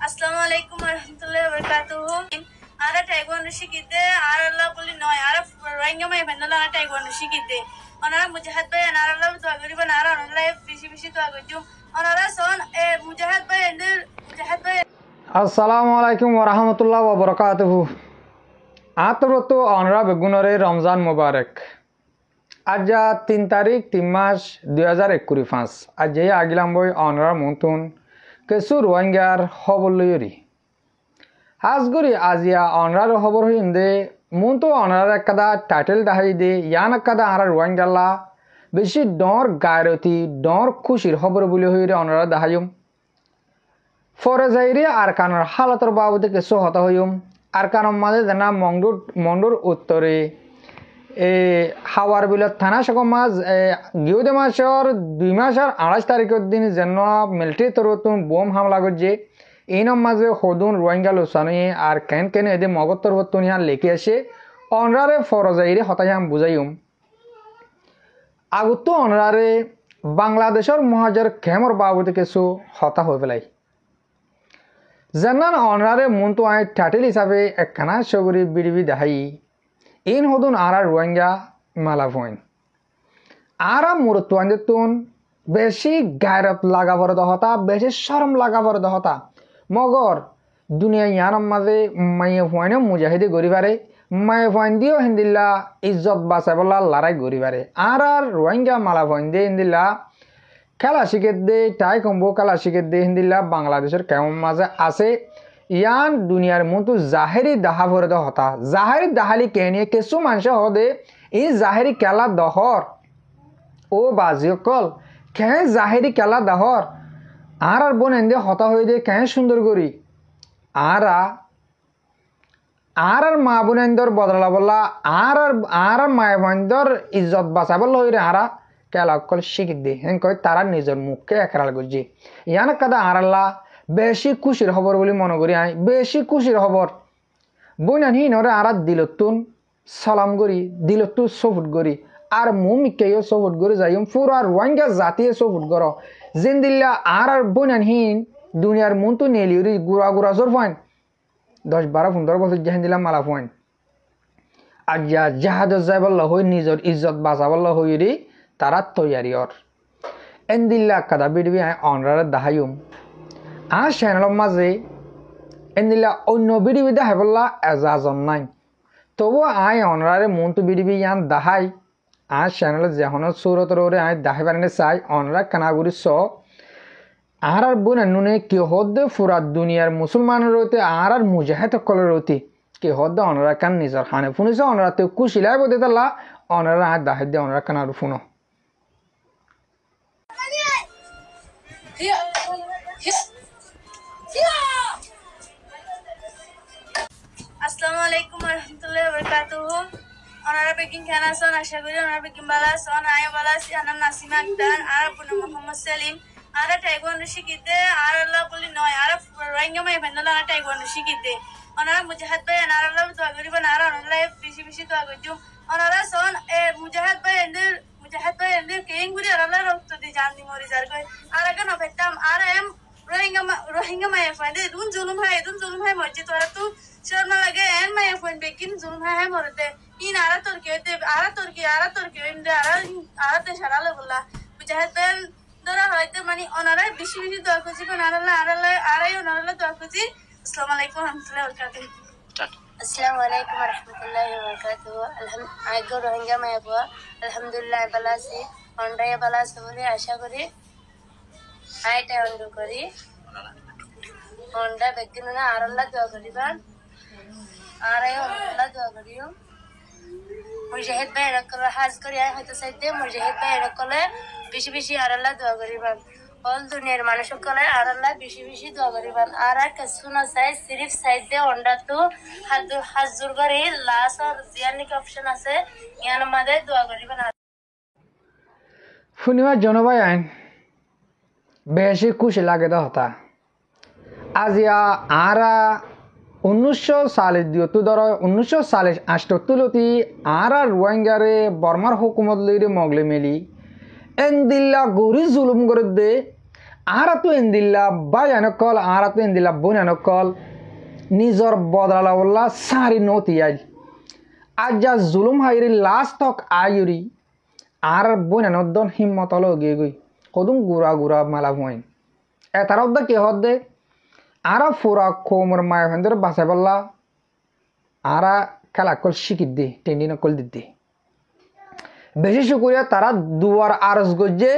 Assalamualaikum warahmatullahi wabarakatuh. Ara taekwondo shikite ara la boli noy ara rohingya mai bandala ara taekwondo shikite onara mujahid bhai anara la to agri ban ara onara bishi to agju onara son mujahid bhai endir mujahid bhai আসসালামু ওরহামতুল্লাহ ওবরাকাতুহু আতরতো অনরা বেগুনরে রমজান মুবারক আজ 3 তারিখ 3 মাস 2025 আজ আগিলাম বই অনরা মন্তন কেসু রোহিঙ্গার খবর লইরি হাজগুরি আজিয়া অনরার খবর হইন্দে মন্ত অনরার একদা title দাহাই দে ইয়ান একদা আরা রোহিঙ্গালা বেশি ডর গায়রতি ডর খুশির খবর বলি হইরে অনরা দাহাইম ফরজাইরে আরকানের হালতর বাবদে কিছু হতা হইম আরকানের মাঝে জানা মন্ডুর উত্তরে হাওয়ার বিলত থানা সকম মাস গিউদে মাসের 2 মাসের 28 তারিখের দিন যেন মিলিটারি তরফতুন বোম হামলা করছে এইনম মাঝে হদুন রোহিঙ্গা লোসানি আর কেন এদের মগত তরফতুন ইহান লেখে আসে অনরারে ফরজাইরে হতাইয়াম বুঝাইম আগত অনরারে বাংলাদেশের মহাজের খেমর বাবদে কিছু হতা হয়ে পেলাই জানান অনরারে মন্ত আই টাইটেল হিসাবে একখানা সগরি বিড়িবি দেখাই ইন হদুন আরা রোহিঙ্গা মালা পয়েন্ট আরা মুরতুন বেশি গায়রত লাগা পড়ে দহতা বেশি শরম লাগা পড়ে দহতা মগর দুনিয়া ইয়ানম মাঝে মাইয়ে পয়েন্ট মুজাহিদি গরিবারে মায়ে পয়েন্ট দিও হিন্দিল্লা ইজ্জত বাঁচাই বলা লড়াই গরিবারে আর রোহিঙ্গা মালা পয়েন্ট দিয়ে হিন্দিল্লা খেলা শিখে দে টাই কম্বো খেলা শিখে দে হিন্দিল্লা বাংলাদেশের কেমন মাঝে আছে ইয়ান দুনিয়ার মতো জাহেরি দাহা ভরে হতা জাহেরি দাহালি কে নিয়ে কিছু মানুষ হদে এই জাহেরি খেলা দহর ও বাজিকল কে জাহেরি খেলা দহর আর বোন এনে হতা হয়ে দে কে সুন্দর করি আর মা বোন এন্দর বদলা বললা আর মায় বোনদর ইজ্জত বাঁচাবল হইরে আরা খেলা অকল শিখি দে হেন কয় তারা নিজের মুখকে একরাল করছে ইয়ান কাদা আরাল্লা বেশি খুশির খবর বলে মনে করি আই বেশি খুশির খবর বইনান হিনরে আর দিলতুন সালাম করি দিলতুন সফুট করি আর মুমিকেও সফুট করে যাই পুরা রোহিঙ্গা জাতীয় সফুট কর জিন্দিল্লা আর বইনান হিন দুনিয়ার মন্তু নেলিউরি গুড়া জোর পয়েন্ট 10-12-15 বছর জাহান দিলাম মালা পয়েন্ট আর যা জাহাজ যাইবল্লা হই নিজের ইজ্জত বাঁচাবল্লা হইরি তারা তৈয়ারিয়র এন্দিল্লা কাদা বিড়বি আই অনরারে দাহাইম আর চ্যানেলের মাঝে এন্দিল্লা অন্য বিড়িবি দেখাই বললা এজাজন নাই তবু আই অনরারে মনটু বিড়িবি ইয়ান দাহাই আর চ্যানেলে যখন সুরতর ওরে আই দাহাই বারে চাই অনরা কানাগুড়ি স আর বোন নুনে কি হদ্দে ফুরা দুনিয়ার মুসলমানের রইতে আর মুজাহিদ সকলের রইতে কি হদ্দে অনরা কান নিজের হানে ফুনিছে অনরাতে কুশিলাই বদে তাল্লা অনরা আই দাহাই দে অনরা কানার ফুনো Assalamualaikum warahmatullahi wabarakatuh. Onara Pekin khana son asha kori onara Pekin bala son ayo bala si anan Nasima Akhtar ara puna Muhammad Salim ara taekwondo shikite ara la boli noy ara rohingya mai bandala ara taekwondo shikite onara mujahid bhai anara la to agri ban ara onara bishi to agju onara son mujahid bhai endir king guri ara la rokto di jandi mori jar koi ara kan ofetam ara em rohingya mai fande dun zulum hai morji to ara tu Sharma লাগে N my phone বেকিন zoom হ্যাঁ মরতে in আরা তোরকে ইন্দে আরাতে সারালে বললা মুজাহিদ Ben ধরা হয়তো মানে ওনারা বেশি দোয়া করছি কোন আরাই ওনারা দোয়া করছি আসসালামু আলাইকুম ওয়া রাহমাতুল্লাহি ওয়া বারাকাতুহু আসসালামু আলাইকুম ওয়া রাহমাতুল্লাহি ওয়া বারাকাতুহু আইগো রোহিঙ্গা মাই বাবা আলহামদুলিল্লাহ বালাসি অন্ডায় বালাস বলে আশা করি আইটা অন্ড করি অন্ডা বেকিন না আরাল্লাহ দোয়া করিবা আরাই আল্লাহ দোয়া করিও মুজাহিদ ভাই রকল হাজ করি আই হয়তো সাইতে মুজাহিদ ভাই রকলে বেশি আর আল্লাহ দোয়া করিবান অল দুনিয়ার মানুষ সকলে আর আল্লাহ বেশি দোয়া করিবান আর কিছু না চাই সিরিফ সাইতে অন্ডা তো হাজুর করে লাস আর জিয়ানিক অপশন আছে ইয়ান মাদে দোয়া করিবান ফুনিমা জনবাই আইন বেশি খুশি লাগে তো হতা আজিয়া আরা 1940 দিও তো ধরো 1948 আর রোহিঙ্গারে বর্মার হুকুমত লইরে মগলে মেলি এন্দিল্লা গরি জুলুম করে দে আরা তো এন্দিল্লা বাই আনকল আরা তো এন্দিল্লা বোন আনকল নিজর বদলা বললা সারি নতি আই আজ যা জুলুম হাইরি লাস্ট তক আয়ুরি আর বোন আনদন হিম্মত হলো গিয়ে গই কদম গুড়া গুড়া মালা হইন এতার অদ্দা কে হদ্দে আরা ফুরা কোমর মায় হেন্দের বাসায় বললা আরা খেলা কল শিখিত দে টেন্ডি নকল দিতে বেশি শুকুরিয়া তারা দুয়ার আরস গজে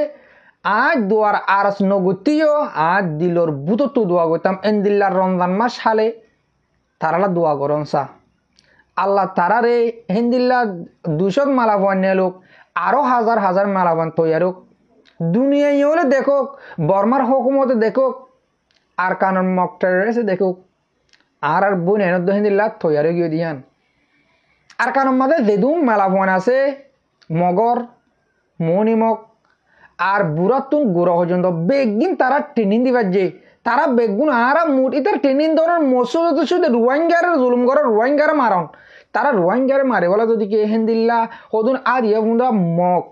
আজ দুয়ার আরস নগতিও আজ দিলর বুতো দোয়া গইতাম এন্দিল্লার রমজান মাস হালে তারালা দোয়া করন সা আল্লাহ তারারে হেন্দিল্লা 200 মালাবান নেলোক আরো হাজার হাজার মালাবান তৈয়ারক দুনিয়ায় হলে দেখো বর্মার হুকুমতে দেখো আর কানন মকটার এসে দেখো আর বোন এনে হেন্দিল্লা তৈয়ারে গিয়ে দিয়ান আর কারণ মাঝে যেদুম মেলা ফোন আছে মগর মনিমক আর বুড়াতুন গুড়া পর্যন্ত বেগিন তারা ট্রেনিং দিবার যে তারা বেগুন আর মুঠ ইতার ট্রেনিং ধরার মসুদ শুধু রোহিঙ্গার জুলুম করে রোহিঙ্গার মারন তারা রোহিঙ্গারে মারে বলা যদি কে হেন্দিল্লা হদুন আর ইয়ে বুন্দা মগ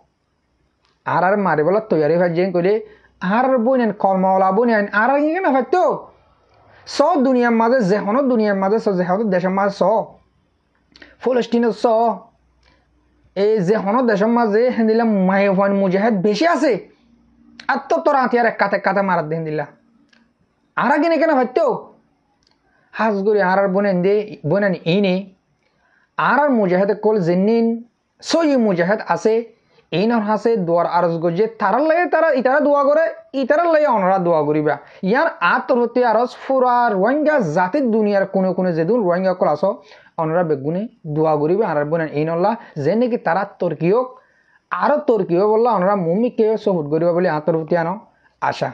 আর মারে বলা তৈয়ারি ভাই যে করে আর বইনেন কলমাওয়ালা বইনেন আর কেন হয়তো সব দুনিয়ার মাঝে যেহনো দুনিয়ার মাঝে যেহনো দেশের মাঝে স ফলস্তিনের স এই যে হন দেশের মাঝে হেন্দিলা মাইফান মুজাহিদ বেশি আছে আর তো তোর হাতিয়ার এক কাতে কাতে মারাত দিয়ে দিলা আর কিনে কেন হয়তো হাজ করি আর বোনেন দে বোনেন ইনে আর মুজাহিদ কল জেনিন সই মুজাহিদ আছে এই নর হাসে দোয়ার আরজ গজে তারার লাগে তারা ইতারা দোয়া করে ইতারার লাগে অনরা দোয়া করিবা ইয়ার আত্মহত্যা আরজ ফুরা রোহিঙ্গা জাতির দুনিয়ার কোনো কোনো যেদুন রোহিঙ্গা কল আস অনরা বেগুনে দোয়া করিবে আর বোনেন এই নল্লা যে নাকি তারা তর্কিওক আরো তর্কিও বললা অনরা মুমিকে সহুদ করিবা বলে আত্মহত্যা আনো আশা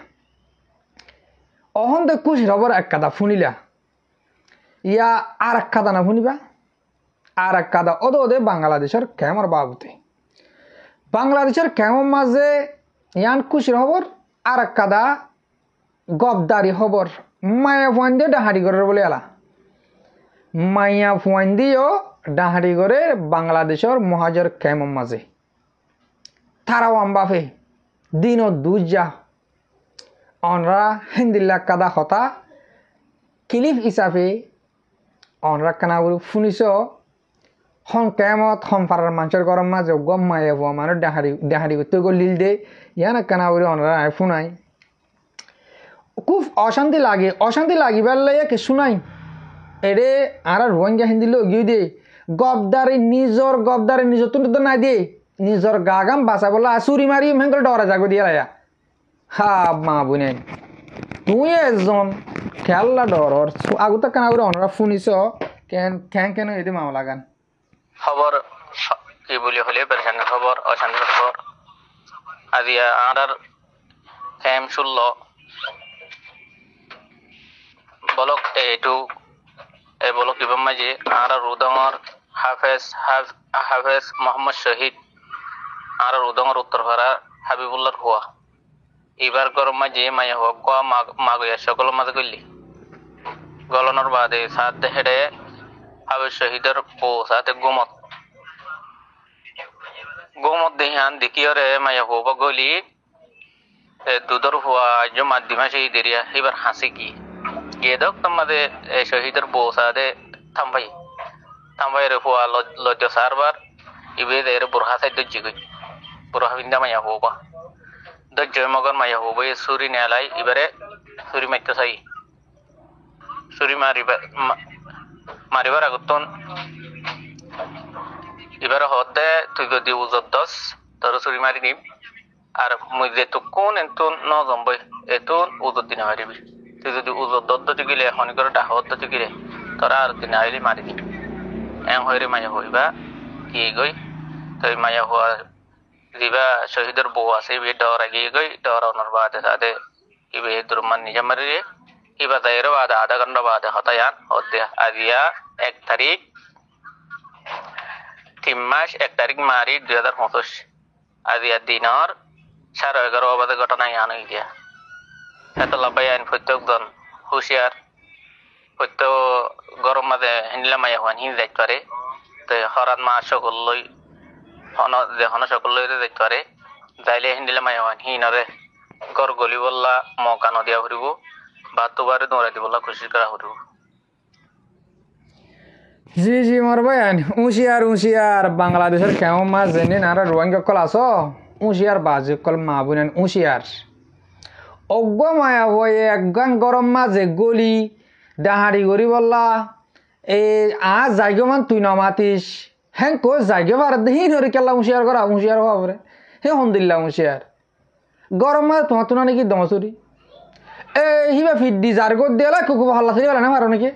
অহন খুশ রবর এক কাদা শুনিলা ইয়া আর এক কাদা না শুনিবা আর এক কাদা ওদে ওদে বাংলাদেশের কেমর বাবুতে বাংলাদেশের কেমন মাঝে ইয়ান খুশির খবর আর এক কাদা গবদারি খবর মায়া ফুয়ান দিয়ে ডাহারি করে বলে এলা মাইয়া ফুয়ান দিয়েও ডাহারি করে বাংলাদেশের মহাজর কেমন মাঝে তারাও আমবাফে দিন দুজা অনরা হিন্দিল্লা কাদা হতা কিলিফ হিসাবে অনরা কানাবুর ফুনিস হন কেমত হন পাড়ার মানুষের গরম মাঝে গম মায়ে হওয়া মানুষ ডাহারি করতে লিল দে ইয়ানা কানাবুরি অনরা ফুনাই খুব অশান্তি লাগিবার লাগে কিছু নাই এরে আর রোহিঙ্গা হিন্দি লোক গিয়ে দে গবদারি নিজর তো নাই দে নিজর গাগাম বাসা বলা চুরি মারি হেঙ্গল ডরা যাগো দিয়ে লাইয়া হা মা বুনে তুই এজন খেলা ডর আগতে কানাবুরি অনরা ফুনিস কেন এতে মামলা গান খবর কি বলি হলে পেরেশানির খবর অশান্তির খবর আজিয়া আর হেম শুনল বলক এইটো এই বলক কিবাম মাঝে আর রুদঙর হাফেজ মোহাম্মদ শহীদ আর রুদঙর উত্তর ভাড়া হাবিবুল্লাহর হুয়া এবার গরম মাঝে মাইয়া হুয়া কোয়া মাগইয়া সকল মাঝে করলি গলনের বাদে সাত হেডে হাফেজ শহীদের বউ সাথে গোমত দেহান দেখিয়রে মায়া হুবা গলি দুধর হুয়া মাধ্যমা শহীদের এবার হাসি কি গিয়ে দেখ তোমাদের শহীদের বউ সাথে থাম্বাই রে হুয়া লজ্জ সারবার ইবেদের বুড়হা সাই দজ্জি গই বুড়হা বিন্দা মায়া হুবা দজ্জ মগন মায়া হুবা সুরি নেলাই এবারে সুরি মাইতে চাই সুরি মারিবার আগতন এবারে হতে তুই যদি উজত দশ তোর চুরি মারি নিম আর মুই যে তো কোন এতুন ন জম্বই এতুন উজত দিন হারিবি তুই যদি উজত দত্ত চুকিলে হনি করে ডাহত চুকিলে তোরা আর দিন আইলি মারি দিম এম হইরে মায়া হইবা কি গই তুই মায়া হওয়া দিবা শহীদের বউ আছে বে ডরা গিয়ে গই ডরা ওনার বাদে সাথে ইবে দুরমান নিজে মারি রে ইবা তাইর বাদে আধা ঘন্টা বাদে হতায়ান হতে আজিয়া 1 তারিখ 3 মাস 1 তারিখ মারি 2025 আজিয়া দিনর 11:30 বাজে ঘটনা ইয়ান হই দিয়া এতলা বায়ান প্রত্যেকজন হুঁশিয়ার প্রত্যেক গরম মাঝে হিন্দিলা মাইয়া হন হিন যাইতে পারে তো হরাত মা সকল লই যে হন সকল লই যাইতে পারে যাইলে হিন্দিলা মাইয়া হন হিনরে গর গলি বললা মকা নদিয়া ফুরিব বা তোবারে দৌড়াই দিবলা খুশি করা ফুরিব। জি জি মোর ভাই উঁশিয়ার বাংলাদেশের কেমন মাছ জেনে আর রোহিঙ্গা কল আস উঁশিয়ার বাজে কল মা বুনেন উঁশিয়ার অজ্ঞ মায়া বয়ে একগান গরম মাঝে গলি ডাহাড়ি গরি বললা এ জায়গামান তুই নমাতিস হ্যাঁ কো জায়গা বার দেহিন হরি কেলা উঁশিয়ার করা উঁশিয়ার হবরে হে হন্দিল্লা উঁশিয়ার গরম মাছ তোমার তো নাকি দমচুরি এ হিবা ফিডি যার গো দেলা কুকু হল্লা থরি বলে না মারো নাকি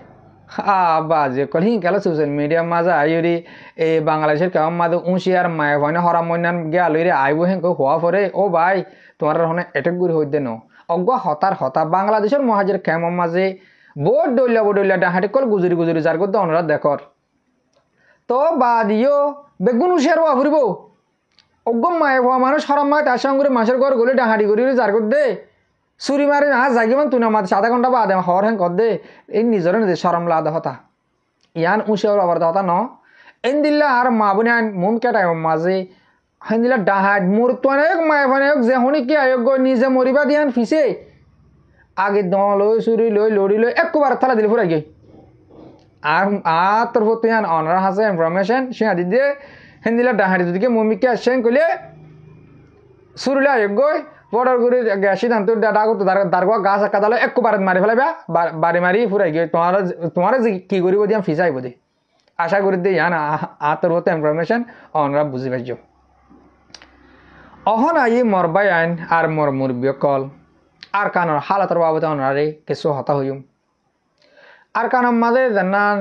বাজে কল হিং কেলা সোশ্যাল মিডিয়া মাঝে আইরি এ বাংলাদেশের কেমন মাঝে উঁশিয়ার মায়া ভয় না হরাম মন্যান গেল রে আইব হেঁ হওয়া পরে ও ভাই তোমার হনে এটেক গুড়ি হইতে ন অজ্ঞ হতা বাংলাদেশের মহাজের কেমন মাঝে বোট ডইলা ডাহাটি কল গুজরি যার গো দনরা দেখর তো বাদিও বেগুন উঁশিয়ার হওয়া ফুরিব অজ্ঞ মায়া ভয়া মানুষ হরাম মায় তার সঙ্গে মাছের ঘর গলে ডাহাটি গড়ি যার গো দে চুরি মারি জাগিমান তুই নামাত আধা ঘন্টা বা আধা হর হ্যাঁ কর দে এই নিজরে নিজে সরম লাদা হতা ইয়ান উঁশিয়ার আবার হতা ন এন দিল্লা আর মা বনে আন মুম কেটাই মাঝে হেন দিলা ডাহাট মোর তো অনেক মায় ভানে যে হনি কি আয়োগ্য নিজে মরিবা দিয়ান ফিসে আগে দই চুরি লই লড়ি লই একবার থালা দিলে ফুরাই গে আর তোর তুই আন অনার হাসে ইনফরমেশন সে আদি দিয়ে হেন দিলা ডাহাটি দিকে মমিকে আসেন কইলে চুরিলে আয়োগ্য বর্ডার করে সিদ্ধান্ত দারগা গাছ একা দালে একবার মারি ফেলাইবা বাড়ি মারি ফুরাই গিয়ে তোমার যে কি করিব দিয়ে ফিসাইব দে আশা করি দে ইয়ান আতর হতে ইনফরমেশন অনরা বুঝি পাইছ অহন আই মরবাই আইন আর মর মুরব্বী কল আর কানর হালাতর বাবদে অনরারে কিছু হতা হইম আর কানর মাঝে জানান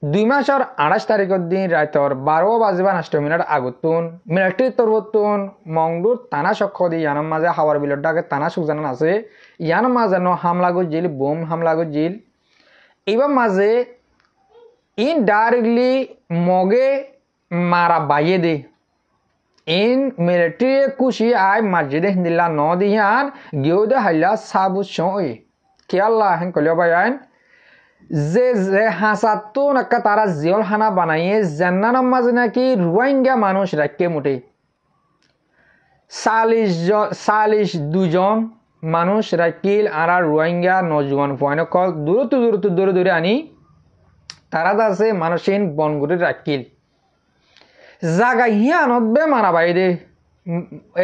2 মাসের 28 তারিখের দিন রাতর 12:05 আগতুন মিলিটারি তরবতুন মংডুর তানা সক্ষ দি ইয়ানোর মাঝে হাওয়ার বিলর ডাকে তানা সুখ জানান আছে ইয়ানোর মাঝে হামলা গজিল বোম হামলা গজিল এবার মাঝে ইন ডাইরেক্টলি মগে মারা বাইয়ে দে ইন মিলিটারি কুশি আই মসজিদে হিন্দিল্লা ন দিয়ান গিয়ে দে হাইলা সাবু সই খেয়াল্লা হেন কলিও ভাই আইন যে হাসাতো নাকা তারা জিয়ল হানা বানাইয়ে জান্নানার মাঝে নাকি রোহিঙ্গা মানুষ রাখকে মোটে 42 মানুষ রাখিল আর রোহিঙ্গা নজওয়ান পয়েন্ট কল দূরে আনি তারা আছে মানুষহীন বনগুড়ি রাখিল জাগা হিয়ানত বে মারা বাই দে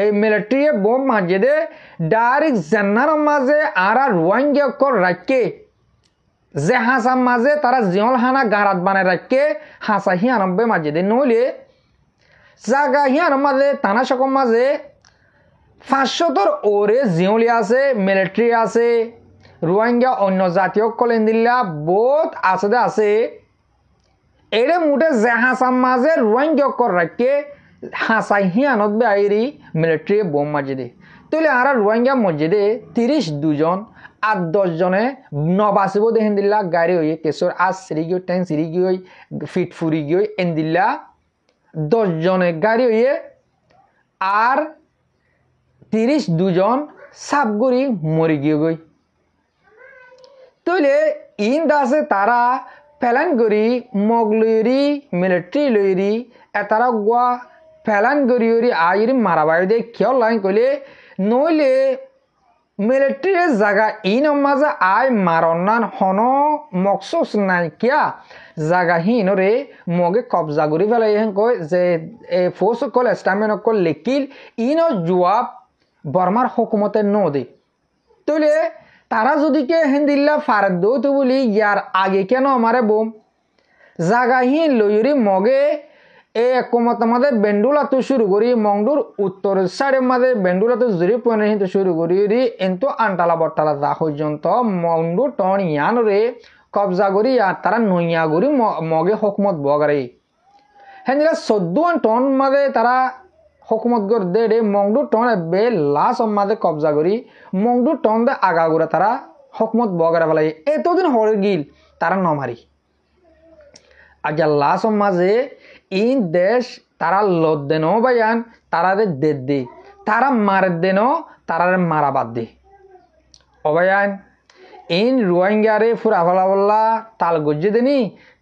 এই মিলিটারি বোম মাঝে দে ডাইরেক্ট জান্নানার মাঝে আর রোহিঙ্গা কল রাখকে যে হাঁসার মাঝে তারা জিয়ল হানা গাঁরাত বানায় রাখকে হাঁসা হিয়ানব্বে মাঝে দে নইলে জাগা হিয়ানোর মাঝে তানা সকম মাঝে 500 ওরে জিয়লি আছে মিলিটারি আছে রোহিঙ্গা অন্য জাতীয় কলেন দিল্লা বহুত আছে এরে মুঠে যে হাঁসার মাঝে রোহিঙ্গা কর রাখকে হাঁসা হিয়ানব্বে আইরি মিলিটারি বোম মাঝে দে তাহলে আর রোহিঙ্গা মসজিদে 32 জন আর 10 জনে নবাসিব দেখেন দিল্লা গাড়ি হয়ে কেশর আজ সিরি গিয়ে ট্যাং সিরি গিয়ে ফিট ফুরি গিয়ে এন দিল্লা 10 জনে গাড়ি হয়ে আর 32 জন সাপগুড়ি মরি গিয়ে গই তইলে ইন দাসে তারা ফেলান করি মগ লইরি মিলিটারি লইরি এতারা গোয়া ফেলান করি আইরি মারাবাই দে খেয়াল লাইন কইলে নইলে মিলিটারি জায়গা ইন মাঝে আই মারনান হন মকসুস নাই কিয়া জায়গা হিনরে মগে কবজা করি ফেলাই হেন কয় যে ফোর্স কল স্টামিন কল লেকিল ইন জবাব বর্মার হুকুমতে ন দে তইলে তারা যদি কে হিন্দিল্লা ফারদ দৌত বলি ইয়ার আগে কেন আমারে বোম জায়গা হিন লইরি মগে একমত আমাদের বেন্ডুলা তো শুরু করি মংডুর উত্তর সাইডের মাঝে বেন্ডুলা তো জুড়ি পয়েন্ট হিন্দু শুরু করি কিন্তু আনটালা বট্টালা যা পর্যন্ত মংডু টন ইয়ান রে কবজা করি আর তারা নইয়া করি মগে হকমত বগারে হ্যাঁ 14 টন মাঝে তারা হকমত গর দে রে মংডু টন বে লাশ মাঝে কবজা করি মংডু টন দে আগা করে তারা হকমত বগারে ফেলাই এতদিন হরে গিল তারা নমারি আজ লাশ মাঝে ইন দেশ তারা লত দেন ভাইয়ান তারা দে দে তারা মারে দেন তারা মারা বাদ দে অবায়ান ইন রোহিঙ্গারে ফুরাফলা বললা তাল গজ্জে দেনি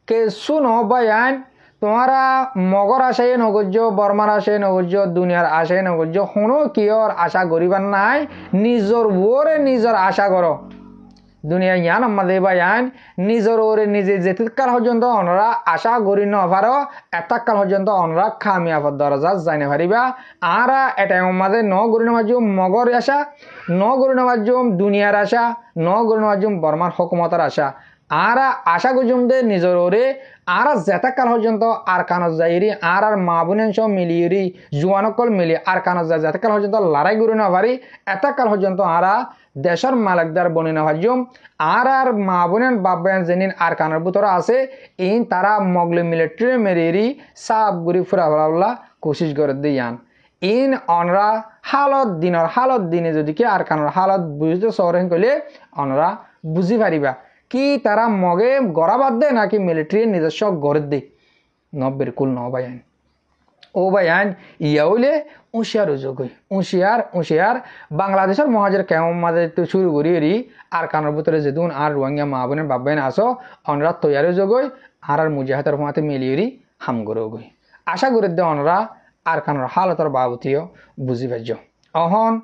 কে শুন অবায়ান তোমারা মগর আশায় নগজ্য বর্মার আশায় নগজ্য দুনিয়ার আশায় নগজ্য কোনো কিয়র আশা করিবার নাই নিজর ওরে নিজর আশা করো দুনিয়া ইয়ান আমাদের বায়ান নিজর ওরে নিজে যেতকাল পর্যন্ত অনরা আশা করি নপারো এতকাল পর্যন্ত অনরা খামিয়াফত দরজা যাইনে পারিবা আরা এটা আমাদের ন গরি নবাজুম মগর আশা ন গরি নবাজুম দুনিয়ার আশা ন গরি নবাজুম বর্মার হকুমতের আশা আরা আশা গুজুম দে নিজর ওরে আরা যেতকাল পর্যন্ত আর কানত যাইরি আর মা বোনেন সব মিলিয়ে জুয়ানকল মিলি আর কানত যায় যেতকাল পর্যন্ত লড়াই করি না পারি এতকাল পর্যন্ত আরা দেশের মালিকদার বনি না ভাজুম আর মা বোনেন বাপ বেন যেনিন আর কানের ভিতরে আছে ইন তারা মগলে মিলিটারি মেরিরি সাপ গুড়ি ফুরা ফেলা কোশিশ করে দিয়ান ইন অনরা হালত দিনে যদি কি আর কানের হালত বুঝতে সরেন কইলে অনরা বুঝি পারিবা কি তারা মগে গড়া বাদ দে নাকি মিলিটারি নিজস্ব গড়ে দে ন বিলকুল ন ভাইয়ান ও ভাইয়ান ইয়া হইলে উঁশিয়ার উজগই উঁশিয়ার বাংলাদেশের মহাজের কেমন মাঝে শুরু করি আর কানের ভিতরে যেদিন আর রোহিঙ্গা মা বোনের বাবাইন আসো অনরা তৈয়ারি জগই আর মুজাহিদের মাতে মিলিয়ে হাম করে গই আশা করে দে অনরা আর কানের হালতর বাবতীয় বুঝি পাইজ অহন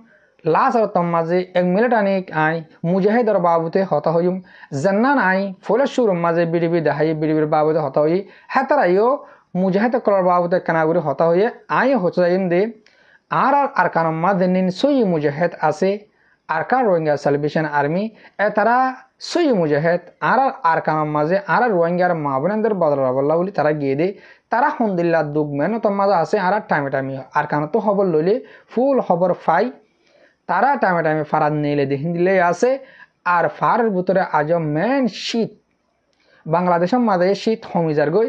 লাস আর তম মাঝে 1 minute Anik I মুজাহিদর বাবুতে Hota হইম জান্নান I ফলে সুর মাঝে বিডিবি দেখাই বিডিবির বাবুতে হতা হই হেতারাইও মুজাহিদ কলার বাবুতে কানাগুড়ি হতা হইয়ে আই হচ্ছে যাইম দে আর কানের মাঝে নিন সই মুজাহিদ আছে আর কান রোহিঙ্গা সালভেশন আর্মি তারা সই মুজাহিদ আর কানের মাঝে আর রোহিঙ্গার মা বোনদের বদলা বল্লা বলি তারা গিয়ে দে তারা হন্দিল্লা দুগ মেন তোর মাঝে আছে আর টাইমে আর কান তো খবর লইলে ফুল খবর ফাই তারা টাইমে ফারাদ নিলে দেখিন দিলে আছে আর ফারের ভিতরে আজ মেন শীত বাংলাদেশের মাঝে শীত হমিজার গই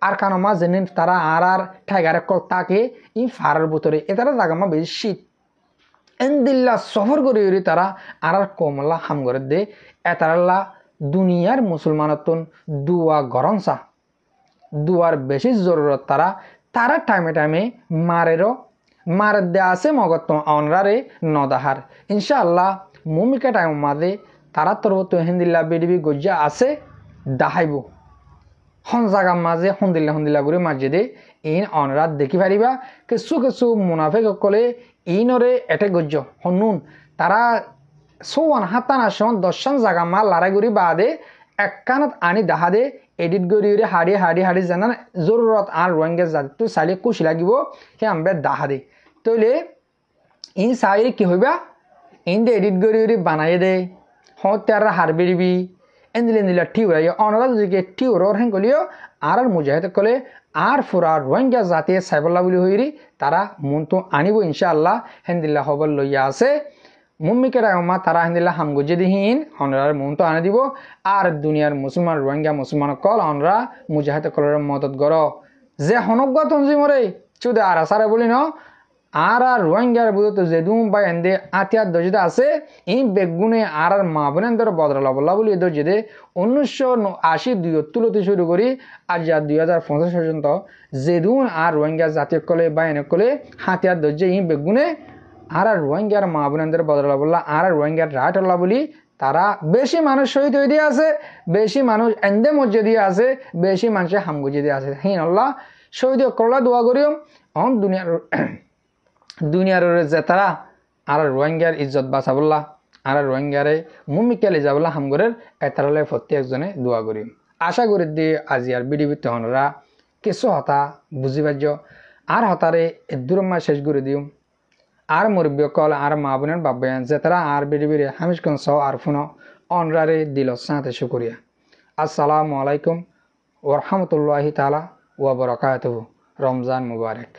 আর কানো মাঝে নিন তারা আর টাইগারে কল তাকে ই ফারের ভিতরে এতারা জায়গা মা বেশি শীত এন্দিল্লা সফর করে তারা আর কমলা হাম করে দে এতারাল্লা দুনিয়ার মুসলমানতন দুয়া গরমসা দুয়ার বেশি জরুরত তারা টাইমে মার দে আছে মগত অনরারে নদাহার ইনশাআল্লাহ মুমিকা টাইম মাঝে তারা তোর তো হিন্দিল্লা বিডিবি গজ্জা আছে দাহাইব হন জায়গা মাঝে হন্দিল্লা করে মাঝে দে ইন অনরা দেখি পারিবা কিছু মুনাফেক সকলে ইনরে এটে গজ্জ হনুন তারা 57 জায়গা মা লড়াই করি বাদে এক কানত আনি দাহা দে এডিট করি হাড়ি জানান জরুরত আর রোহিঙ্গা জাতি চাইলে কুচি লাগিব সে আমি দাহা দে তৈলে ইন চাই কি হইবা ইন দে এডিট করি বানাই দে হত্যার হার বেরিবি এন্দিলা টিউরাই অনরা যদি টিউরর হেন কলিও আর মুজাহিদ কলে আর ফুরা রোহিঙ্গা জাতি সাইবল্লা বলি হইরি তারা মন তো আনিব ইনশাআল্লাহ হেন্দিল্লা খবর লইয়া আছে মুম্মিকে রায়মা তারা হেন্দিল্লা হামগুজে দিহীন অনরার মন তো আনি দিব আর দুনিয়ার মুসলমান রোহিঙ্গা মুসলমান কল অনরা মুজাহিদ কলের মদত গর যে হনজ্ঞ তঞ্জিমরে চুদে আর আসারে বলি ন আর রোহিঙ্গার বুধ যেদুম বা এন্দে আতিয়ার দজিদে আছে এই বেগুনে আর মা বোনেন্দ্র বদলা বল্লা বলি এদের যেদে 1980 শুরু করি আজ 2050 পর্যন্ত যেদুন আর রোহিঙ্গা জাতীয় কলে বা এনে কলে হাতিয়ার দর্জে এই বেগুনে আর রোহিঙ্গার মা বোনেন্দ্র বদলা বল্লা আর রোহিঙ্গার রাট হল্লা বলি তারা বেশি মানুষ শহীদ হয়ে দিয়ে আছে বেশি মানুষ এন্দে মজ্জে দিয়ে আছে বেশি মানুষে হামগুজে দিয়ে আছে হিন আল্লাহ শহীদ করলা দোয়া করিও অন দুনিয়ার যে তারা আর রোহিঙ্গার ইজ্জত বাঁচাবল্লা আর রোহিঙ্গারে মুমিকালে যাবল্লা হামগরের এতারালে প্রত্যেকজনে দোয়া করি আশা করি দিয়ে আজি আর বিডিবিতে হনরা কিছু হতা বুঝি পার্য আর হতারে দূরমা শেষ করে দিও আর মুরব্বী কল আর মা বোনের বাবায়ান যে তারা আর বিডিবিরে হামিশকন সহ আর ফুনো অনরারে দিল সাথে শুকরিয়া আসসালামু আলাইকুম ওয়া রাহমাতুল্লাহি তাআলা ওয়া বারাকাতুহু রমজান মুবারক।